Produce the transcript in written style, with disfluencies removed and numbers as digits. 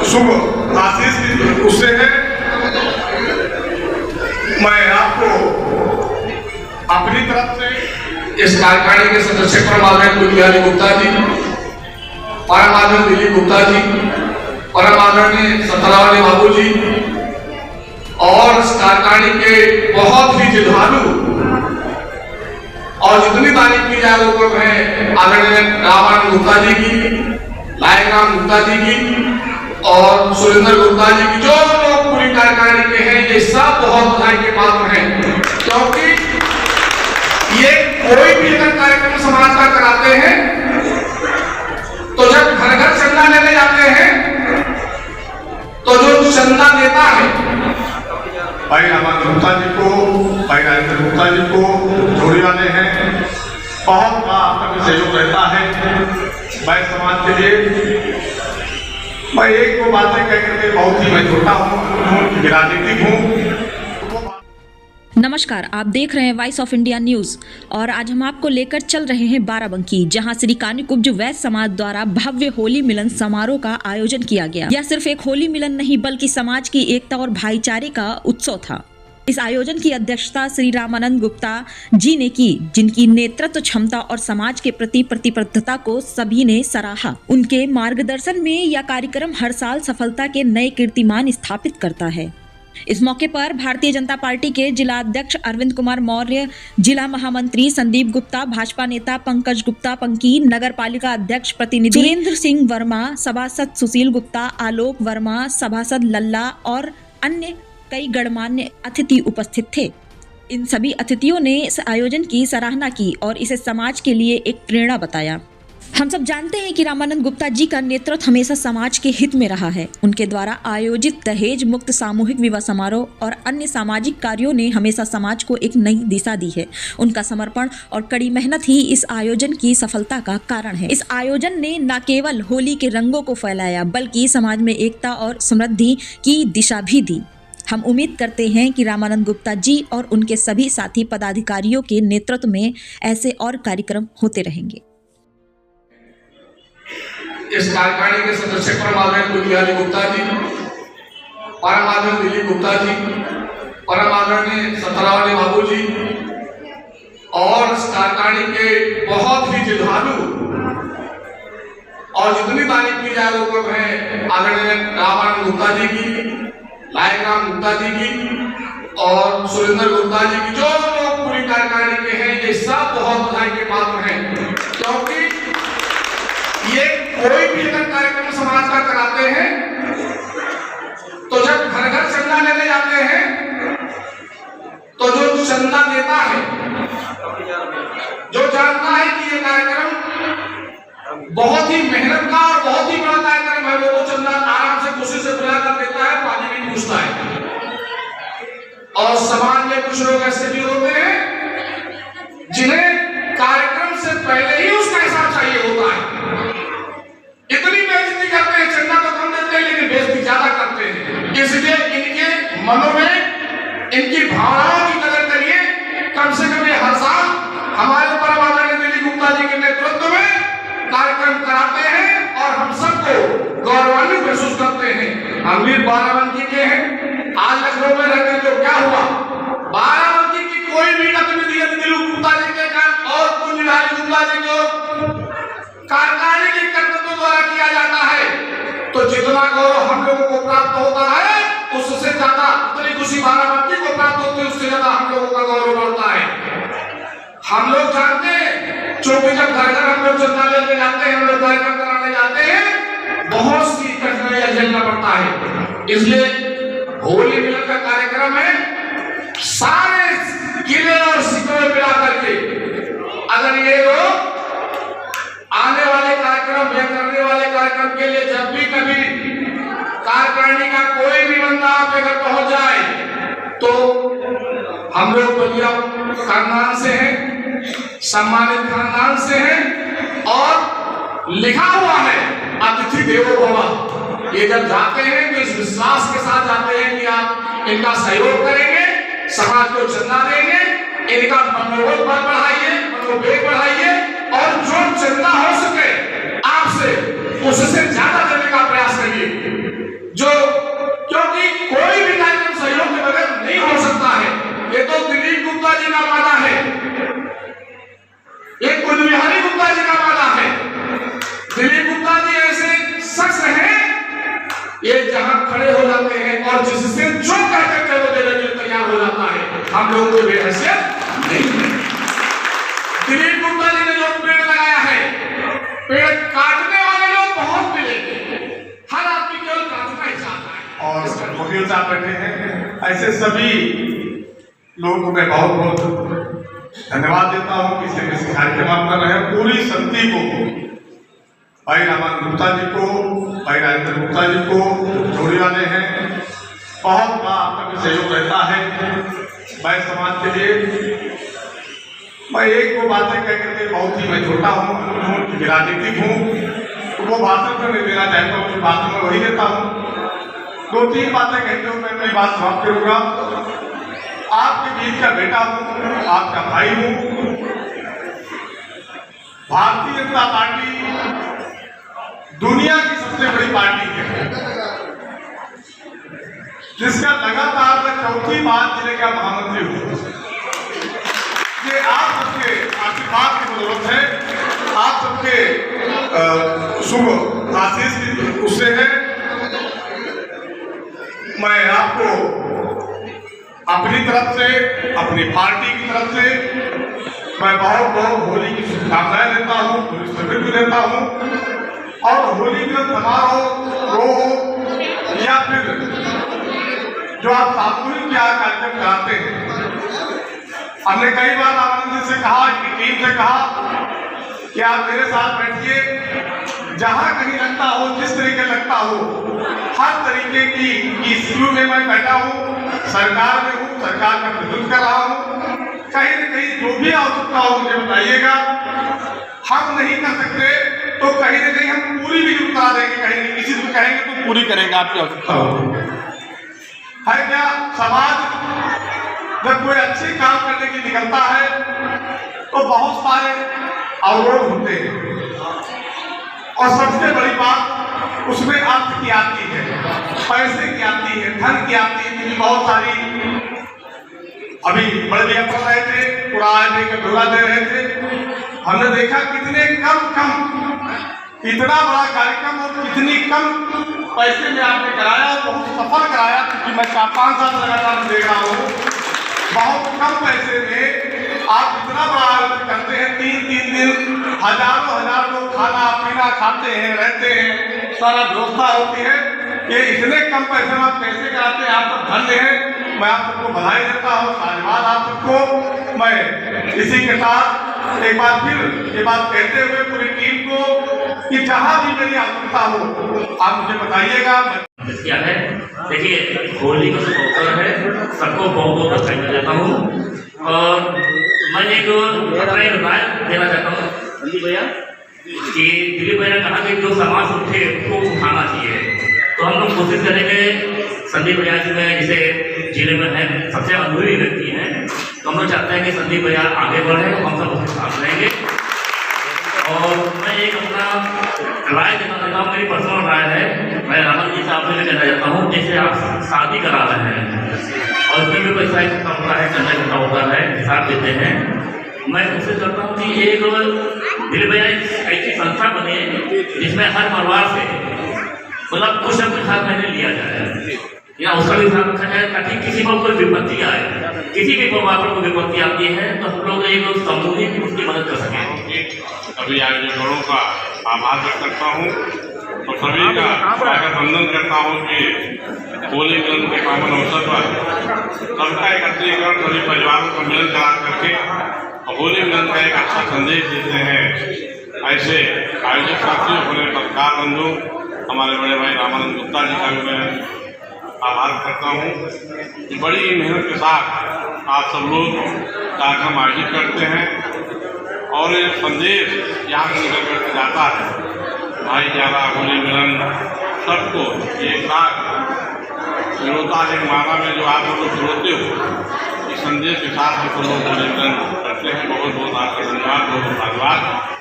शुभ आशीष उससे है। मैं आपको अपनी तरफ से इस कार्यकारिणी के सदस्य परम बिहारी गुप्ता जी, परम आदरणीय दिलीप गुप्ता जी, परम आदरणीय सतरावली बाबू जी और इस कार्यकारिणी के बहुत ही जुझारू और जितनी तारीफ की जाए वो कम है आदरणीय रामानंद गुप्ता जी की, लायक राम गुप्ता जी की और सुरेंद्र गुप्ता जी की, जो लोग पूरी कार्यकारिणी के हैं ये सब बहुत बधाई के पात्र हैं। क्योंकि ये कोई भी अगर कार्यक्रम समाज का कराते हैं तो जब घर घर चंदा लेने जाते हैं तो जो चंदा देता है भाई रामानंद गुप्ता जी को, भाई राजेंद्र गुप्ता जी को, जोड़ी वाले हैं, बहुत बड़ा आपका सहयोग रहता है भाई समाज के लिए। मैं एक दो बातें कह करके बहुत ही मैं छोटा हूँ, राजनीतिक हूँ। नमस्कार, आप देख रहे हैं वॉइस ऑफ इंडिया न्यूज और आज हम आपको लेकर चल रहे हैं बाराबंकी, जहां श्री कान्यकुब्ज वैश्य समाज द्वारा भव्य होली मिलन समारोह का आयोजन किया गया। यह सिर्फ एक होली मिलन नहीं बल्कि समाज की एकता और भाईचारे का उत्सव था। इस आयोजन की अध्यक्षता श्री रामानंद गुप्ता जी ने की, जिनकी नेतृत्व क्षमता और समाज के प्रति प्रतिबद्धता को सभी ने सराहा। उनके मार्गदर्शन में यह कार्यक्रम हर साल सफलता के नए कीर्तिमान स्थापित करता है। इस मौके पर भारतीय जनता पार्टी के जिला अध्यक्ष अरविंद कुमार मौर्य, जिला महामंत्री संदीप गुप्ता, भाजपा नेता पंकज गुप्ता पंकी, नगर पालिका अध्यक्ष प्रतिनिधि सुरेंद्र सिंह वर्मा, सभासद सुशील गुप्ता, आलोक वर्मा, सभासद लल्ला और अन्य कई गणमान्य अतिथि उपस्थित थे। इन सभी अतिथियों ने इस आयोजन की सराहना की और इसे समाज के लिए एक प्रेरणा बताया। हम सब जानते हैं कि रामानंद गुप्ता जी का नेतृत्व हमेशा समाज के हित में रहा है। उनके द्वारा आयोजित दहेज मुक्त सामूहिक विवाह समारोह और अन्य सामाजिक कार्यों ने हमेशा समाज को एक नई दिशा दी है। उनका समर्पण और कड़ी मेहनत ही इस आयोजन की सफलता का कारण है। इस आयोजन ने न केवल होली के रंगों को फैलाया बल्कि समाज में एकता और समृद्धि की दिशा भी दी। हम उम्मीद करते हैं कि रामानंद गुप्ता जी और उनके सभी साथी पदाधिकारियों के नेतृत्व में ऐसे और कार्यक्रम होते रहेंगे। इस कार्यकारिणी के सदस्य परम आदरणीय बिहारी गुप्ता जी, परम आदरणीय दिलीप गुप्ता जी, परम आदरणीय सतरावली बाबू जी और इस कार्यकारिणी के बहुत ही जुझारू और जितनी तारीफ की जाए वो कम है आदरणीय रामानंद गुप्ता जी की, लायक राम गुप्ता जी की और सुरेंद्र गुप्ता जी की, जो लोग पूरी कार्यकारिणी के हैं ये सब बहुत बधाई के पात्र हैं। क्योंकि ये कोई भी अगर कार्यक्रम समाज का कराते हैं तो जब घर घर चंदा लेने जाते हैं तो जो चंदा देता है, जो जानता है कि ये कार्यक्रम बहुत ही मेहनत का और बहुत ही बड़ा कार्यक्रम है, वो चंदा आराम से खुशी से बुला कर देता है, पानी नहीं पूछता है। और समाज में कुछ लोग ऐसे भी होते हैं जिन्हें कार्यक्रम से पहले ही उसका हिसाब चाहिए होता है। इतनी बेइज्जती करते हैं, चंदा तो कम देते हैं लेकिन बेइज्जती ज्यादा करते हैं। इसलिए इनके मनों में इनकी भावनाओं की कदर करिए। कम से कम ये हर साल हमारे परम आदरणीय दिलीप गुप्ता जी के नेतृत्व में कार्यक्रम कराते हैं और हम सबको गौरवान्वित महसूस करते हैं। हम भी बाराबंकी के हैं। आज लखनऊ में रहते तो क्या हुआ, बाराबंकी की कोई भी गतिविधि दिलीप गुप्ता जी के काम और कुंज बिहारी गुप्ता जी को कार्यकारिणी के कर्तव्य द्वारा किया जाता है तो जितना गौरव हम लोगों को प्राप्त होता है उससे ज्यादा, उतनी खुशी बाराबंकी को प्राप्त होती है, उससे ज्यादा हम लोगों का गौरव बढ़ता है। हम लोग जानते हैं क्योंकि जब घर घर हम लोग चंदा लेने जाते हैं, हम लोग कार्यक्रम कराने जाते हैं, बहुत सी कठिनाइयां झेलना पड़ता है। इसलिए होली मिलन का कार्यक्रम है, सारे किले और सिक्के मिला करके अगर ये लोग आने वाले कार्यक्रम या करने वाले कार्यक्रम के लिए जब भी कभी कार्यकारिणी का कोई भी बंदा आपके घर पहुंच जाए तो हम लोग बलिया खानदान से हैं, सम्मानित खानदान से हैं और लिखा हुआ है अतिथि देवो भव। ये जब जाते हैं तो इस विश्वास के साथ जाते हैं कि आप इनका सहयोग करेंगे, समाज को चंदा देंगे, इनका मनोबल बढ़ाइए, मनोवेग बढ़ाइए और जो चंदा हो सके आपसे उससे ज्यादा देने का प्रयास करिए। और जिससे जो कहते चलो देने के लिए तैयार हो जाता है, हम लोगों को बेहैसियत नहीं है। दिलीप गुप्ता जी ने जो पेड़ लगाया है, पेड़ काटने वाले लोग बहुत मिलेंगे, हर आदमी केवल काटना ही चाहता है। और वकील साहब बैठे हैं, ऐसे सभी लोगों को मैं बहुत बहुत धन्यवाद देता हूँ कि इस कार्यक्रम कर रहे हैं। पूरी समिति को, भाई रामानंद गुप्ता जी को, भाई राजेंद्र गुप्ता जी को, जोड़ी वाले हैं, बहुत बड़ा आपका भी सहयोग रहता है भाई समाज के लिए। मैं एक दो बातें कह करके, बहुत ही मैं छोटा हूँ, राजनीतिक हूँ, तो वो भाषण में नहीं देना चाहता हूँ, जो भाषण में वही देता हूँ। दो तीन बातें कहते हुए मैं अपनी बात समाप्त करूँगा। आपके बीच का बेटा हूँ, आपका भाई हूँ। भारतीय जनता पार्टी दुनिया की सबसे बड़ी पार्टी है, जिसका लगातार मैं चौथी बार जिले का महामंत्री हूँ। ये आप सबके आशीर्वाद की जरूरत है, आप सबके शुभ आशीष की उससे है। मैं आपको अपनी तरफ से, अपनी पार्टी की तरफ से मैं बहुत बहुत होली की शुभकामनाएं देता हूँ, होली शुभेच्छा देता हूँ। और होली का समारोह हो या फिर जो आप सामूहिक कार्यक्रम कराते हैं, हमने कई बार रामानंद जी से कहा, कि टीम से कहा कि आप मेरे साथ बैठिए, जहां कहीं लगता हो, जिस तरीके लगता हो, हर तरीके की इश्यू में मैं बैठा हूँ, सरकार में हूँ, सरकार का प्रतिनिधित्व कर रहा हूँ। कहीं न कहीं जो भी आवश्यकता हो मुझे बताइएगा। हम नहीं कर सकते तो कहीं न कहीं हम पूरी भी करा देंगे, कहीं किसी से कहेंगे तो पूरी करेंगे आपकी आवश्यकता हो। है क्या, समाज जब कोई अच्छे काम करने की निकलता है तो बहुत सारे अवरोध होते हैं, और सबसे बड़ी बात उसमें अर्थ की आती है, पैसे की आती है, धन की आती है। बहुत सारी अभी बड़े भैया पढ़ रहे थे, पुराने का ढोला दे रहे थे, हमने देखा कितने कम इतना बड़ा कार्यक्रम और कितनी कम पैसे में आपने कराया, बहुत सफल कराया, क्योंकि मैं 4-5 साल लगातार देख रहा हूँ। बहुत कम पैसे में आप इतना बड़ा आयोजन करते हैं, 3-3 दिन हजारों लोग खाना पीना खाते हैं, रहते हैं, सारा व्यवस्था होती है। ये इतने कम पैसे में आप कैसे कराते हैं, आप सब धन्य हैं। मैं आप सबको बधाई देता हूँ, धन्यवाद आप सबको। मैं इसी के साथ एक बार फिर ये बात कहते हुए पूरी टीम को कि जहाँ भी मेरी आवश्यकता हो आप मुझे बताइएगा। क्या है, देखिए होली का अवसर है, सबको बहुत बहुत बधाई देता हूँ। और मैं एक राय देना चाहता हूँ संदीप भैया, कि दिलीप भैया ने कहा कि जो समाज उठे उसको उठाना चाहिए। तो हम लोग कोशिश करेंगे, संदीप भैया जी में जिसे जिले में है सबसे अनुभवी व्यक्ति हैं, तो हम लोग चाहते हैं कि संदीप भैया आगे बढ़े, हम सब उसके साथ रहेंगे। और मैं एक अपना राय देना चाहता हूँ, मेरी पर्सनल राय है, मैं रामन जी से आपसे भी कहना चाहता हूँ, जैसे आप शादी करा रहे हैं और उसमें भी पैसा इकट्ठा होता है, चंदा इकट्ठा होता है, हिसाब देते हैं। मैं कोशिश करता हूँ कि एक दिलीप भैया ऐसी संस्था बने जिसमें हर परिवार से मतलब कुछ न कुछ हर महीने लिया जाए, या उसका भी ध्यान रखा जाए, ताकि किसी पर कोई विपत्ति आए, किसी भी परिवार पर कोई विपत्ति आती है तो हम लोग एक सामूहिक उसकी मदद कर सकें। सभी आयोजकों का आभार व्यक्त करता हूँ और सभी का अभिनंदन करता हूँ कि होली मिलन के पावन अवसर पर सबका एकत्रीकरण, सभी परिवारों को मिलन करा करके होली मिलन का एक अच्छा संदेश देते हैं। ऐसे आयोजक साथियों, अपने पत्रकार बंधु, हमारे बड़े भाई रामानंद गुप्ता जी का भी मैं आभार करता हूँ कि बड़ी मेहनत के साथ आप सब लोग कार्यक्रम आयोजित करते हैं और ये संदेश यहाँ से निकल करके जाता है, भाईचारा, होली मिलन, सबको एक साथ विरोधा एक माला में जो आप लोग विरोधते हो, इस संदेश के साथ हम लोग होली मिलन करते हैं। बहुत बहुत आपका धन्यवाद, बहुत धन्यवाद।